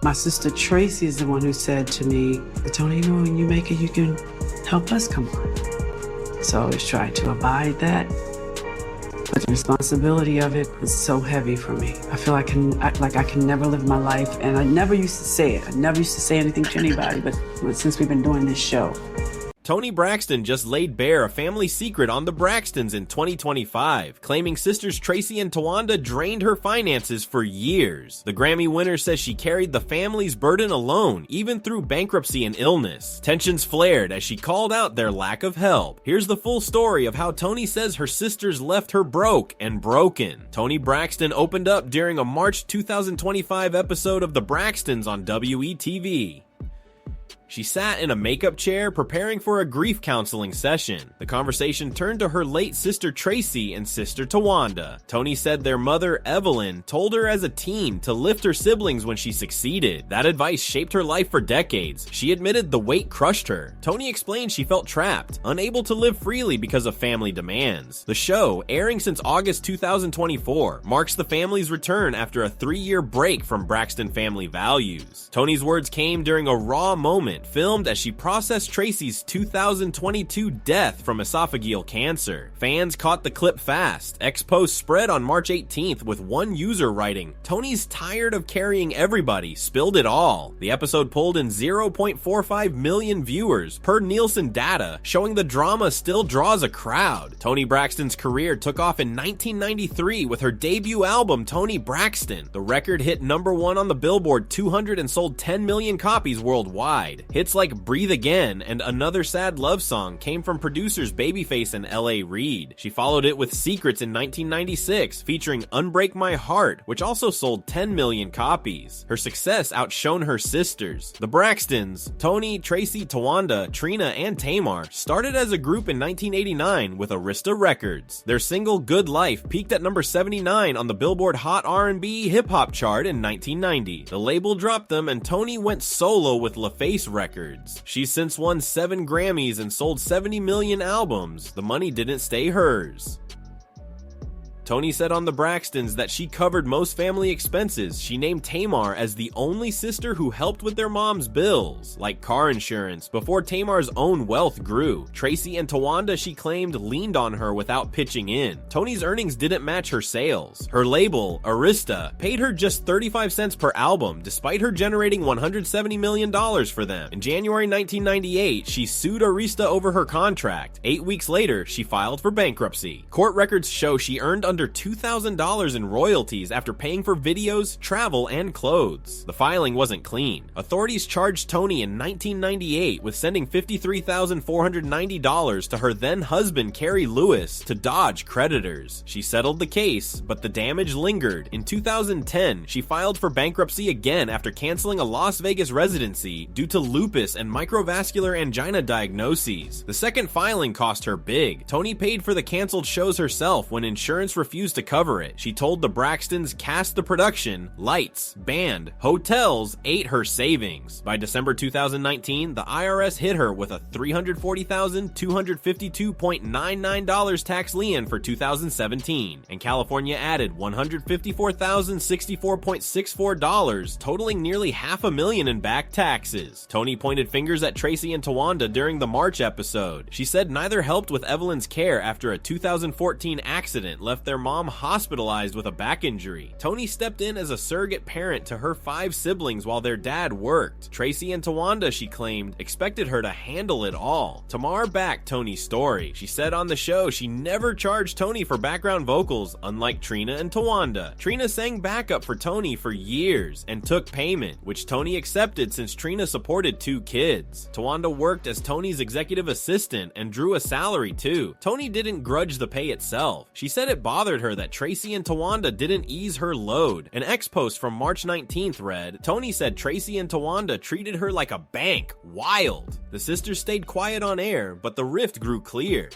My sister Traci is the one who said to me, Toni, you know, when you make it, you can help us come on. So I always try to abide that. But the responsibility of it is so heavy for me. I feel I can never live my life. And I never used to say it. I never used to say anything to anybody, but since we've been doing this show. Toni Braxton just laid bare a family secret on the Braxtons in 2025, claiming sisters Traci and Towanda drained her finances for years. The Grammy winner says she carried the family's burden alone, even through bankruptcy and illness. Tensions flared as she called out their lack of help. Here's the full story of how Toni says her sisters left her broke and broken. Toni Braxton opened up during a March 2025 episode of The Braxtons on WETV. She sat in a makeup chair preparing for a grief counseling session. The conversation turned to her late sister Traci and sister Towanda. Toni said their mother, Evelyn, told her as a teen to lift her siblings when she succeeded. That advice shaped her life for decades. She admitted the weight crushed her. Toni explained she felt trapped, unable to live freely because of family demands. The show, airing since August 2024, marks the family's return after a 3-year break from Braxton Family Values. Toni's words came during a raw moment filmed as she processed Traci's 2022 death from esophageal cancer. Fans caught the clip fast. X-Post spread on March 18th with one user writing, "Toni's tired of carrying everybody, spilled it all." The episode pulled in 0.45 million viewers per Nielsen data, showing the drama still draws a crowd. Toni Braxton's career took off in 1993 with her debut album Toni Braxton. The record hit #1 on the Billboard 200 and sold 10 million copies worldwide. Hits like Breathe Again and Another Sad Love Song came from producers Babyface and L.A. Reid. She followed it with Secrets in 1996, featuring Unbreak My Heart, which also sold 10 million copies. Her success outshone her sisters. The Braxtons, Toni, Traci, Towanda, Trina, and Tamar, started as a group in 1989 with Arista Records. Their single Good Life peaked at number 79 on the Billboard Hot R&B Hip Hop chart in 1990. The label dropped them and Toni went solo with LaFace Records. She's since won 7 Grammys and sold 70 million albums. The money didn't stay hers. Toni said on The Braxtons that she covered most family expenses. She named Tamar as the only sister who helped with their mom's bills, like car insurance, before Tamar's own wealth grew. Traci and Towanda, she claimed, leaned on her without pitching in. Toni's earnings didn't match her sales. Her label, Arista, paid her just 35 cents per album, despite her generating $170 million for them. In January 1998, she sued Arista over her contract. 8 weeks later, she filed for bankruptcy. Court records show she earned under $2,000 in royalties after paying for videos, travel, and clothes. The filing wasn't clean. Authorities charged Toni in 1998 with sending $53,490 to her then-husband Carrie Lewis to dodge creditors. She settled the case, but the damage lingered. In 2010, she filed for bankruptcy again after canceling a Las Vegas residency due to lupus and microvascular angina diagnoses. The second filing cost her big. Toni paid for the canceled shows herself when insurance refused to cover it. She told the Braxtons cast the production, lights, band, hotels ate her savings. By December 2019, the IRS hit her with a $340,252.99 tax lien for 2017, and California added $154,064.64, totaling nearly $500,000 in back taxes. Toni pointed fingers at Traci and Towanda during the March episode. She said neither helped with Evelyn's care after a 2014 accident left their mom hospitalized with a back injury. Toni stepped in as a surrogate parent to her 5 siblings while their dad worked. Traci and Towanda, she claimed, expected her to handle it all. Tamar backed Toni's story. She said on the show she never charged Toni for background vocals, unlike Trina and Towanda. Trina sang backup for Toni for years and took payment, which Toni accepted since Trina supported 2 kids. Towanda worked as Toni's executive assistant and drew a salary too. Toni didn't grudge the pay itself. She said it bothered her that Traci and Towanda didn't ease her load. An X-Post from March 19th read, Toni said Traci and Towanda treated her like a bank. Wild. The sisters stayed quiet on air, but the rift grew clear.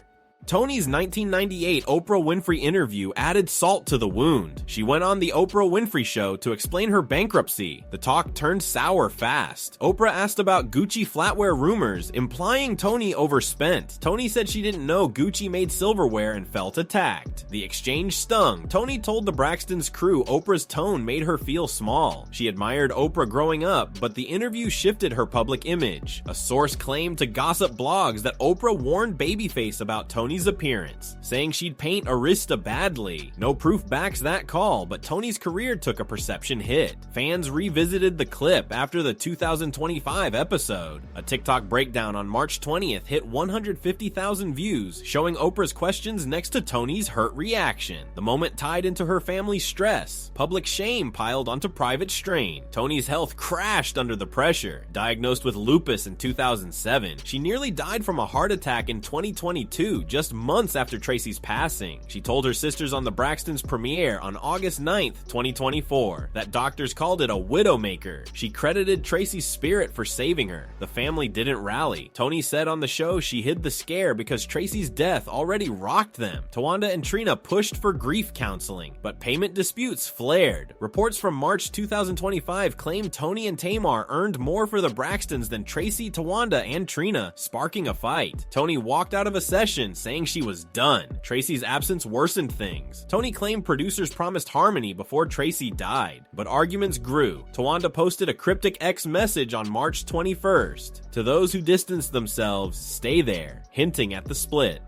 Toni's 1998 Oprah Winfrey interview added salt to the wound. She went on the Oprah Winfrey Show to explain her bankruptcy. The talk turned sour fast. Oprah asked about Gucci flatware rumors, implying Toni overspent. Toni said she didn't know Gucci made silverware and felt attacked. The exchange stung. Toni told the Braxtons' crew Oprah's tone made her feel small. She admired Oprah growing up, but the interview shifted her public image. A source claimed to gossip blogs that Oprah warned Babyface about Toni's appearance, saying she'd paint Arista badly. No proof backs that call, but Toni's career took a perception hit. Fans revisited the clip after the 2025 episode. A TikTok breakdown on March 20th hit 150,000 views, showing Oprah's questions next to Toni's hurt reaction. The moment tied into her family's stress. Public shame piled onto private strain. Toni's health crashed under the pressure. Diagnosed with lupus in 2007, she nearly died from a heart attack in 2022, just months after Traci's passing. She told her sisters on the Braxtons' premiere on August 9th, 2024, that doctors called it a widowmaker. She credited Traci's spirit for saving her. The family didn't rally. Toni said on the show she hid the scare because Traci's death already rocked them. Towanda and Trina pushed for grief counseling, but payment disputes flared. Reports from March 2025 claim Toni and Tamar earned more for the Braxtons than Traci, Towanda, and Trina, sparking a fight. Toni walked out of a session saying she was done. Traci's absence worsened things. Toni claimed producers promised harmony before Traci died, but arguments grew. Towanda posted a cryptic X message on March 21st. To those who distanced themselves, stay there, hinting at the split.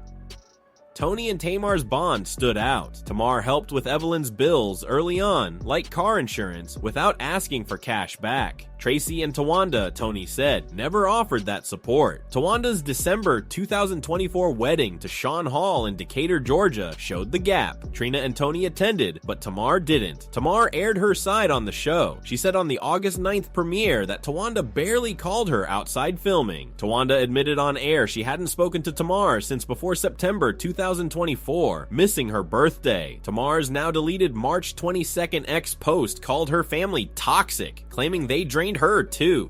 Toni and Tamar's bond stood out. Tamar helped with Evelyn's bills early on, like car insurance, without asking for cash back. Traci and Towanda, Toni said, never offered that support. Tawanda's December 2024 wedding to Sean Hall in Decatur, Georgia showed the gap. Trina and Toni attended, but Tamar didn't. Tamar aired her side on the show. She said on the August 9th premiere that Towanda barely called her outside filming. Towanda admitted on air she hadn't spoken to Tamar since before September 2024, missing her birthday. Tamar's now deleted March 22nd X post called her family toxic, claiming they drained her too.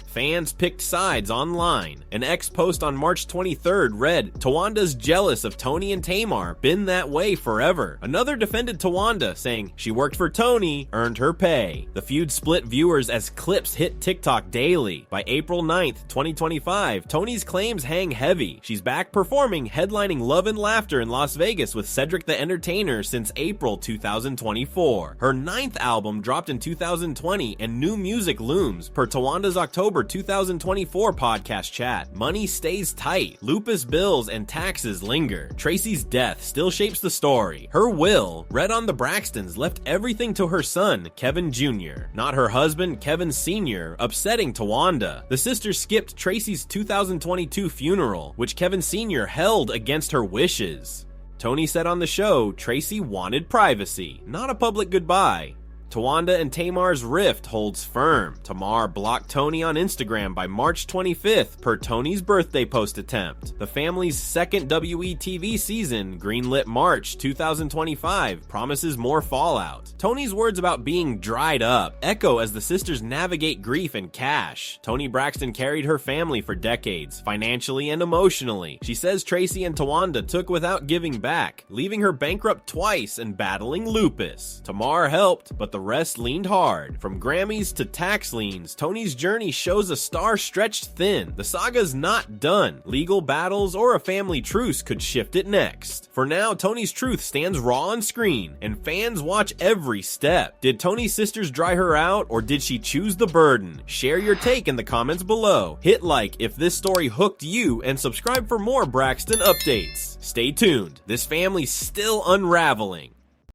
Fans picked sides online. An X post on March 23rd read, "Tawanda's jealous of Toni and Tamar, been that way forever." Another defended Towanda, saying, "She worked for Toni, earned her pay." The feud split viewers as clips hit TikTok daily. By April 9th, 2025, Toni's claims hang heavy. She's back performing, headlining Love and Laughter in Las Vegas with Cedric the Entertainer since April 2024. Her 9th album dropped in 2020 and new music looms, per Tawanda's October 2024 podcast chat. Money stays tight. Lupus bills and taxes linger. Traci's death still shapes the story. Her will, read on the Braxtons, left everything to her son, Kevin Jr., not her husband, Kevin Sr., upsetting Towanda. The sisters skipped Traci's 2022 funeral, which Kevin Sr. held against her wishes. Toni said on the show Traci wanted privacy, not a public goodbye. Towanda and Tamar's rift holds firm. Tamar blocked Toni on Instagram by March 25th per Toni's birthday post attempt. The family's second WeTV season, greenlit March 2025, promises more fallout. Toni's words about being dried up echo as the sisters navigate grief and cash. Toni Braxton carried her family for decades, financially and emotionally. She says Traci and Towanda took without giving back, leaving her bankrupt twice and battling lupus. Tamar helped, but the rest leaned hard. From Grammys to tax liens, Toni's journey shows a star stretched thin. The saga's not done. Legal battles or a family truce could shift it next. For now, Toni's truth stands raw on screen, and fans watch every step. Did Toni's sisters dry her out, or did she choose the burden? Share your take in the comments below. Hit like if this story hooked you, and subscribe for more Braxton updates. Stay tuned. This family's still unraveling.